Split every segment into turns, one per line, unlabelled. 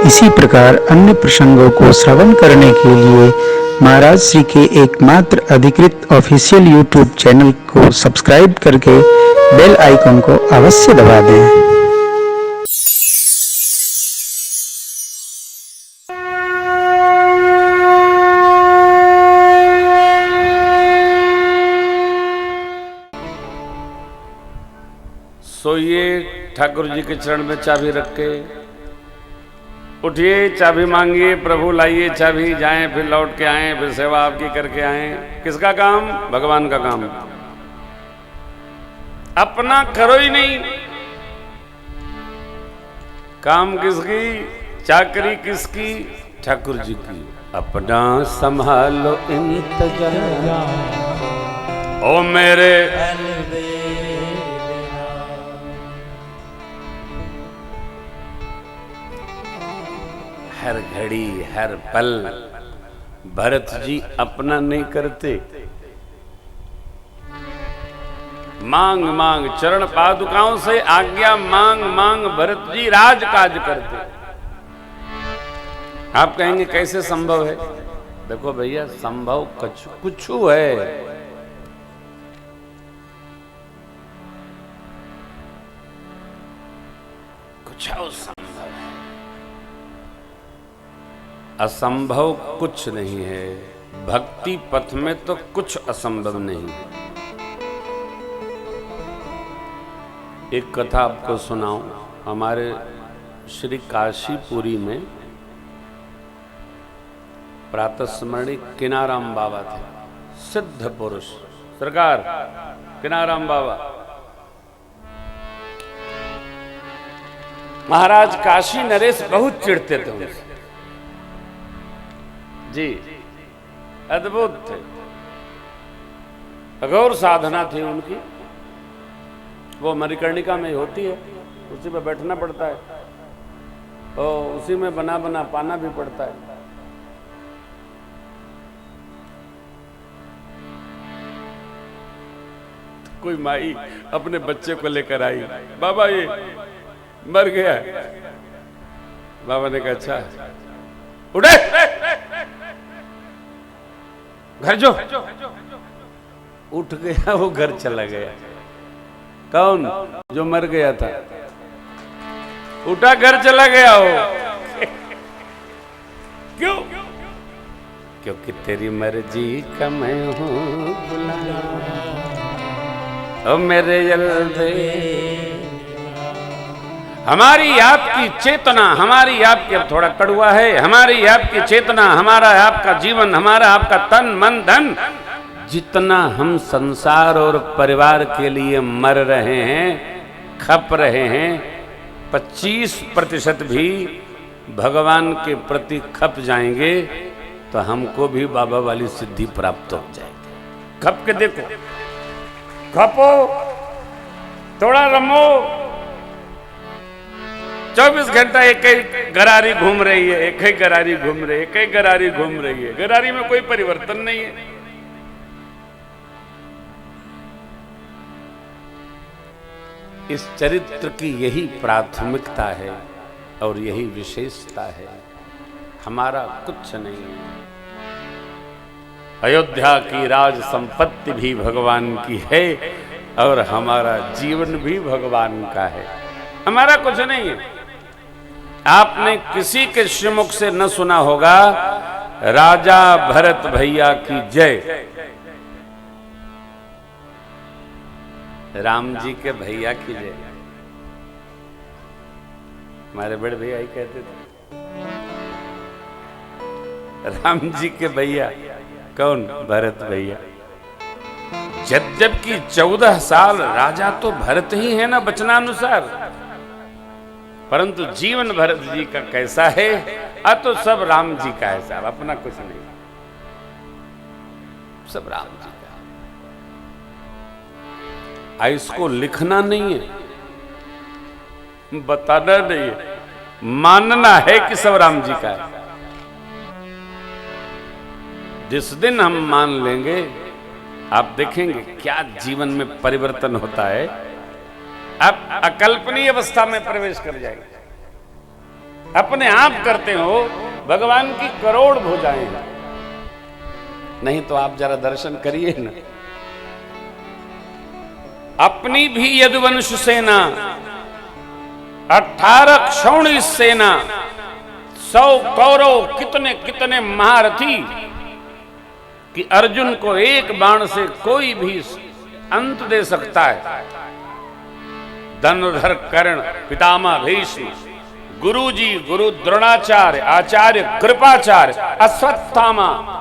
इसी प्रकार अन्य प्रसंगों को श्रवण करने के लिए महाराज श्री के एकमात्र अधिकृत ऑफिशियल यूट्यूब चैनल को सब्सक्राइब करके बेल आइकन को अवश्य दबा दें।
सोइए, ठाकुर जी के चरण में चाबी रख के उठिए, चाबी मांगिए, प्रभु लाइए चाबी, जाएं फिर लौट के आएं, फिर सेवा आपकी करके आएं। किसका काम? भगवान का काम। अपना करो ही नहीं, काम किसकी? चाकरी किसकी? ठाकुर जी की। अपना संभालो इंतजार ओ मेरे हर घड़ी हर पल भरत जी अपना नहीं करते। मांग मांग चरण पादुकाओं से आज्ञा मांग मांग भरत जी राजकाज करते। आप कहेंगे कैसे संभव है? देखो भैया, संभव कुछ है। कुछ संभव है, असंभव कुछ नहीं है। भक्ति पथ में तो कुछ असंभव नहीं है। एक कथा आपको सुनाऊं। हमारे श्री काशीपुरी में प्रातस्मरणीय किनाराम बाबा थे, सिद्ध पुरुष सरकार किनाराम बाबा। महाराज काशी नरेश बहुत चिढ़ते थे उनसे जी, अद्भुत थे। अघोर साधना थी उनकी, वो मणिकर्णिका में होती है, उसी पे बैठना पड़ता है और उसी में बना बना पाना भी पड़ता है। तो कोई माई अपने बच्चे को लेकर आई, बाबा ये मर गया। बाबा ने कहा अच्छा उठे, घर जो। उठ गया, वो घर चला गया। कौन? जो मर गया था, उठा घर चला गया हो। क्यों? क्योंकि तेरी मर्जी का मैं हूं बुलाया ओ मेरे जल्दे। हमारी आपकी चेतना, हमारी आपकी, अब थोड़ा कड़वा है, हमारी आपकी चेतना, हमारा आपका जीवन, हमारा आपका तन मन धन, जितना हम संसार और परिवार के लिए मर रहे हैं, खप रहे हैं, 25% भी भगवान के प्रति खप जाएंगे तो हमको भी बाबा वाली सिद्धि प्राप्त हो जाएगी। खप के देखो, खपो, थोड़ा रमो। 24 घंटा एक ही गरारी घूम रही है, एक ही गरारी घूम रही है, एक ही गरारी घूम रही है। गरारी में कोई परिवर्तन नहीं है। इस चरित्र की यही प्राथमिकता है और यही विशेषता है। हमारा कुछ नहीं है। अयोध्या की राज संपत्ति भी भगवान की है और हमारा जीवन भी भगवान का है। हमारा कुछ नहीं है। आपने किसी के श्रीमुख से न सुना होगा राजा भरत भैया की जय। राम जी के भैया की जय। हमारे बड़े भैया ही कहते थे राम जी के भैया। कौन? भरत भैया। जबकि 14 साल राजा तो भरत ही है ना वचनानुसार, परंतु जीवन भरत जी का कैसा है? तो सब राम जी का है साहब, अपना कुछ नहीं, सब राम जी का। इसको लिखना नहीं है, बताना नहीं है, मानना है कि सब राम जी का है। जिस दिन हम मान लेंगे, आप देखेंगे क्या जीवन में परिवर्तन होता है। आप अकल्पनीय अवस्था में प्रवेश कर जाएंगे। अपने आप करते हो, भगवान की करोड़ भुजाएं हैं। नहीं तो आप जरा दर्शन करिए ना, अपनी भी यदुवंश सेना, 18 क्षौणी सेना, 100 कौरव, कितने कितने महारथी कि अर्जुन को एक बाण से कोई भी अंत दे सकता है। धनुर्धर कर्ण, पितामह भीष्म, गुरुजी गुरु द्रोणाचार्य, आचार्य कृपाचार्य, अश्वत्थामा,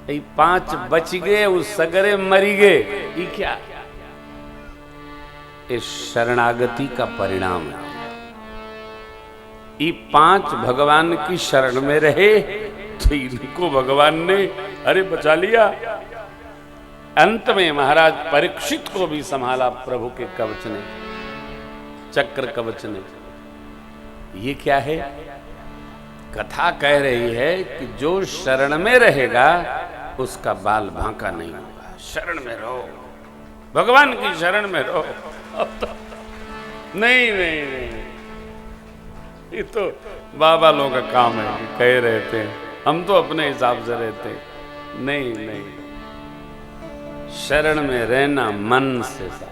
ये 5 बच गए, उस सगरे मरी गए। ये क्या? इस शरणागति का परिणाम है। ये 5 भगवान की शरण में रहे तो इनको भगवान ने अरे बचा लिया। अंत में महाराज परीक्षित को भी संभाला प्रभु के कवच ने, चक्र कवच ने। ये क्या है? कथा कह रही है कि जो शरण में रहेगा उसका बाल भांका नहीं होगा। शरण में रहो, भगवान की शरण में रहो। अब तो नहीं नहीं नहीं, ये तो बाबा लोगों का काम है, कह रहे थे, हम तो अपने हिसाब से रहते। नहीं नहीं, शरण में रहना मन से साथ।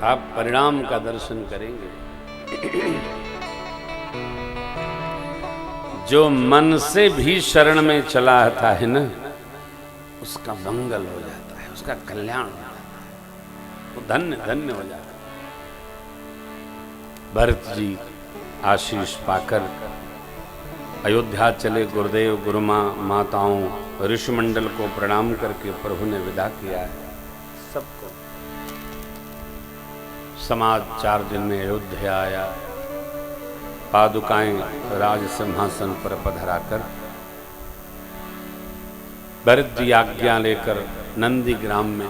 आप परिणाम का दर्शन करेंगे। जो मन से भी शरण में चला आता है ना, उसका मंगल हो जाता है, उसका कल्याण हो जाता है, वो धन्य धन्य हो जाता है। भरत जी आशीष पाकर अयोध्या चले। गुरुदेव गुरुमां माताओं ऋषिमंडल को प्रणाम करके प्रभु ने विदा किया है सबको। समाज 4 दिन में अयोध्या आया। पादुकाएं राज सिंहासन पर पधराकर भरत जी आज्ञा लेकर नंदी ग्राम में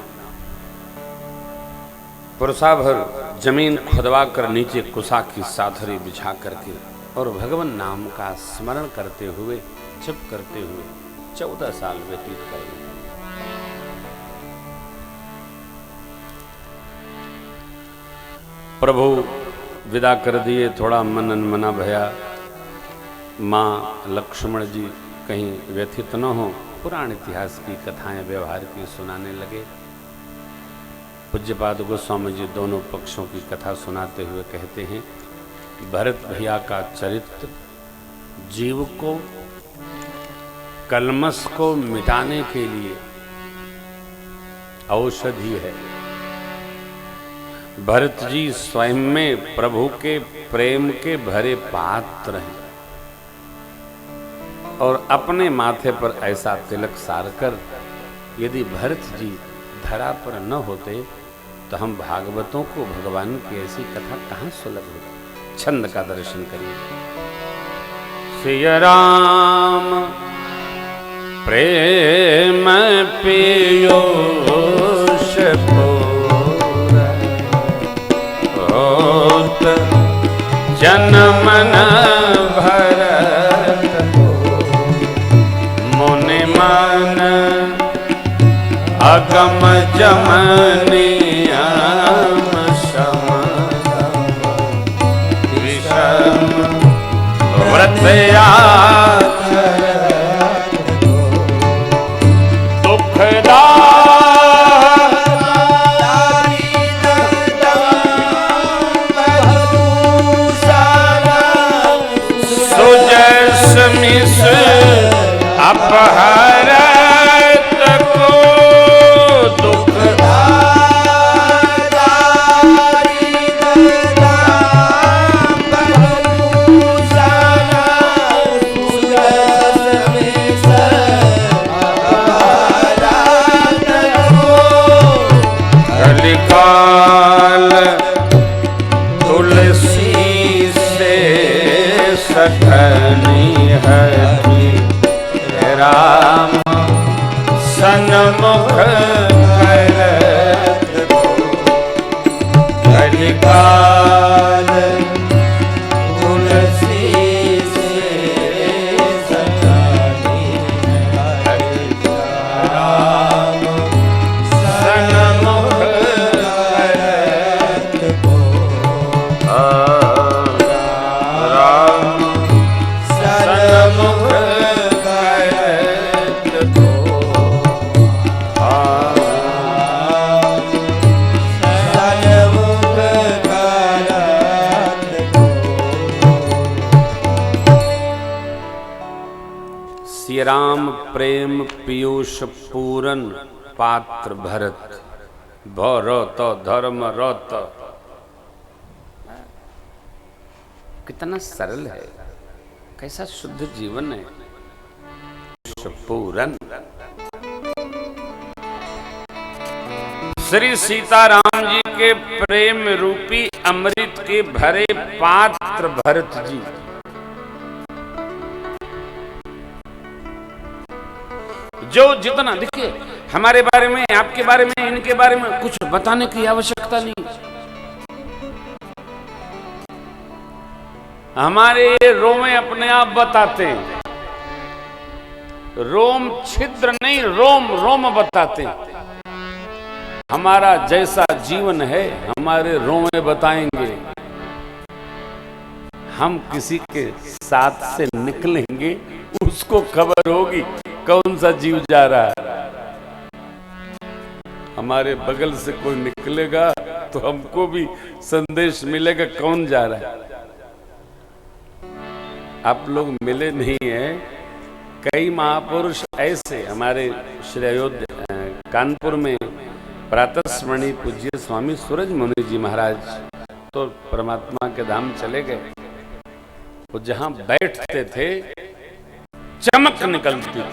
पुरसा भर जमीन खुदवा कर नीचे कुसा की साथरी बिछा करके और भगवान नाम का स्मरण करते हुए, जप करते हुए 14 साल व्यतीत करेंगे। प्रभु विदा कर दिए। थोड़ा मनन मना भया। माँ लक्ष्मण जी कहीं व्यथित न हो, पुराण इतिहास की कथाएं व्यवहार की सुनाने लगे। पूज्यपाद गोस्वामी जी दोनों पक्षों की कथा सुनाते हुए कहते हैं कि भरत भैया का चरित्र जीव को कलमश को मिटाने के लिए औषधि है। भरत जी स्वयं में प्रभु के प्रेम के भरे पात्र हैं और अपने माथे पर ऐसा तिलक सारकर यदि भरत जी धरा पर न होते तो हम भागवतों को भगवान की ऐसी कथा कहाँ सुलभ होती। छंद का दर्शन करिए। सिया राम प्रेम पीयूष होत जनमन भरत मुनि मन अगम जमनियम शम विषम व्रत अपहरत को दुख कलिकाल तुलसी से सखनी है राम सन्मुख करत कलिकाल तुलसी से सखनी राम सन्मुख करत राम सन्मुख करत को
सन्मुख करत को।
श्री राम प्रेम पीयूष पूरन पात्र भरत भरत धर्म रत। कितना सरल है, कैसा शुद्ध जीवन है। पूरन श्री सीताराम जी के प्रेम रूपी अमृत के भरे पात्र भरत जी। जो जितना देखिए, हमारे बारे में, आपके बारे में, इनके बारे में कुछ बताने की आवश्यकता नहीं। हमारे रोम अपने आप बताते हैं। रोम छिद्र नहीं, रोम रोम बताते हैं। हमारा जैसा जीवन है हमारे रोमे बताएंगे। हम किसी के साथ से निकलेंगे, उसको खबर होगी कौन सा जीव जा रहा है। हमारे बगल से कोई निकलेगा तो हमको भी संदेश मिलेगा कौन जा रहा है। आप लोग मिले नहीं हैं। कई महापुरुष ऐसे हमारे श्री अयोध्या कानपुर में प्रातस्मरणीय पूज्य स्वामी सूरज मुनि जी महाराज तो परमात्मा के धाम चले गए। वो जहां बैठते थे चमक निकलती थी।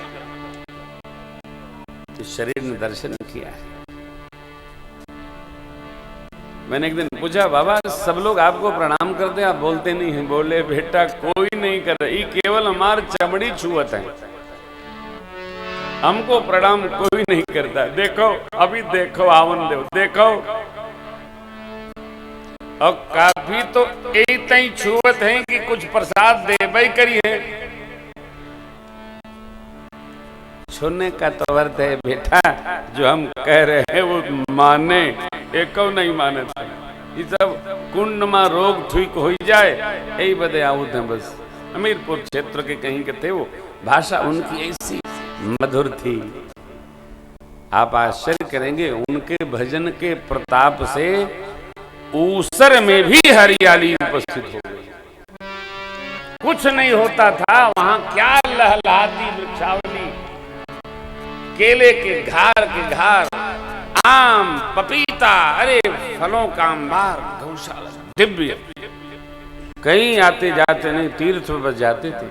शरीर ने दर्शन किया है। मैंने एक दिन पूछा, बाबा सब लोग आपको प्रणाम करते हैं, आप बोलते नहीं हैं। बोले, बेटा कोई नहीं कर रहा, ये केवल हमारी चमड़ी छुअत है, हमको प्रणाम कोई नहीं करता। देखो अभी देखो, आवन देव देखो। और काफी तो यही तई छुअत है कि कुछ प्रसाद दे भाई करिए। छूने का तो अर्थ है बेटा जो हम कह रहे हैं वो माने, एक नहीं माने। ये सब कुंड में रोग ठीक हो जाए यही बदे आउत है। बस हमीरपुर क्षेत्र के कहीं के थे, वो भाषा उनकी ऐसी मधुर थी, आप आश्चर्य करेंगे। उनके भजन के प्रताप से ऊसर में भी हरियाली उपस्थित हो गई। कुछ नहीं होता था वहां, क्या लहलहाती वृक्षावली, केले के घार, आम पपीता, अरे फलों का अंबार, गौशाला दिव्य। कहीं आते जाते नहीं, तीर्थ पर जाते थे,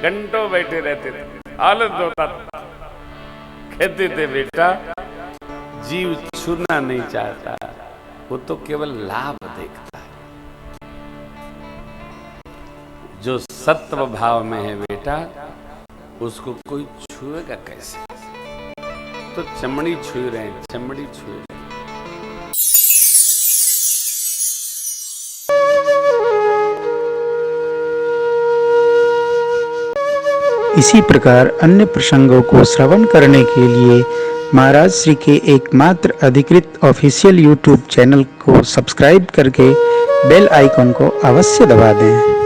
घंटों बैठे रहते थे, आलस होता था। कहते थे बेटा जीव छूना नहीं चाहता, वो तो केवल लाभ देखता है। जो सत्व भाव में है बेटा उसको कोई छुएगा कैसे। तो चमड़ी छू रहे हैं, चमड़ी छू रहे हैं।
इसी प्रकार अन्य प्रसंगों को श्रवण करने के लिए महाराज श्री के एकमात्र अधिकृत ऑफिशियल यूट्यूब चैनल को सब्सक्राइब करके बेल आइकन को अवश्य दबा दें।